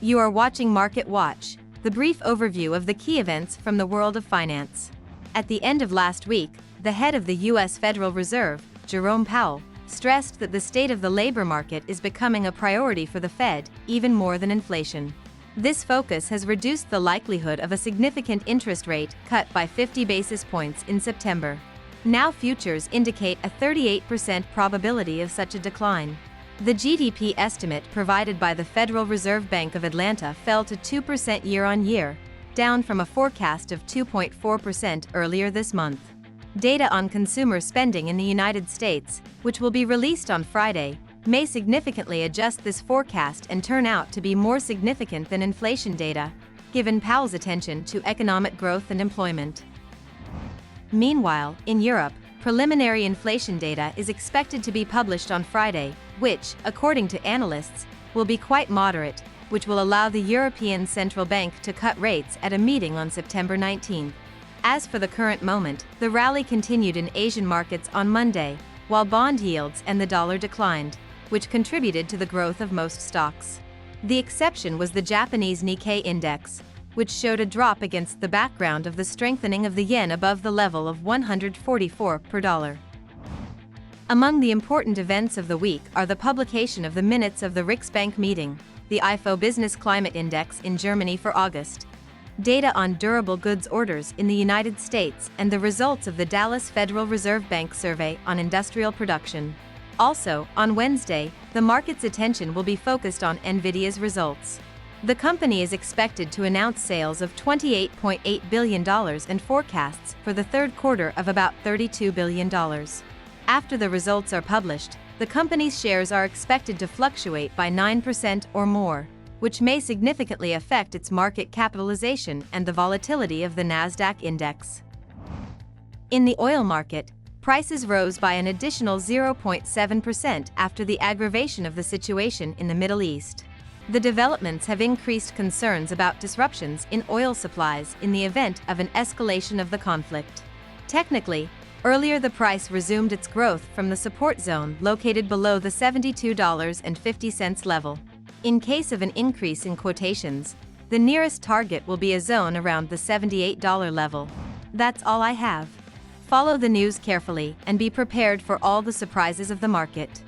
You are watching Market Watch, the brief overview of the key events from the world of finance. At the end of last week, the head of the U.S. Federal Reserve, Jerome Powell, stressed that the state of the labor market is becoming a priority for the Fed, even more than inflation. This focus has reduced the likelihood of a significant interest rate cut by 50 basis points in September. Now futures indicate a 38% probability of such a decline. The GDP estimate provided by the Federal Reserve Bank of Atlanta fell to 2% year-on-year, down from a forecast of 2.4% earlier this month. Data on consumer spending in the United States, which will be released on Friday, may significantly adjust this forecast and turn out to be more significant than inflation data, given Powell's attention to economic growth and employment. Meanwhile, in Europe, preliminary inflation data is expected to be published on Friday, which, according to analysts, will be quite moderate, which will allow the European Central Bank to cut rates at a meeting on September 19. As for the current moment, the rally continued in Asian markets on Monday, while bond yields and the dollar declined, which contributed to the growth of most stocks. The exception was the Japanese Nikkei index, which showed a drop against the background of the strengthening of the yen above the level of 144 per dollar. Among the important events of the week are the publication of the minutes of the Riksbank meeting, the FIBO Business Climate Index in Germany for August, data on durable goods orders in the United States, and the results of the Dallas Federal Reserve Bank survey on industrial production. Also, on Wednesday, the market's attention will be focused on NVIDIA's results. The company is expected to announce sales of $28.8 billion and forecasts for the third quarter of about $32 billion. After the results are published, the company's shares are expected to fluctuate by 9% or more, which may significantly affect its market capitalization and the volatility of the Nasdaq index. In the oil market, prices rose by an additional 0.7% after the aggravation of the situation in the Middle East. The developments have increased concerns about disruptions in oil supplies in the event of an escalation of the conflict. Technically, earlier the price resumed its growth from the support zone located below the $72.50 level. In case of an increase in quotations, the nearest target will be a zone around the $78 level. That's all I have. Follow the news carefully and be prepared for all the surprises of the market.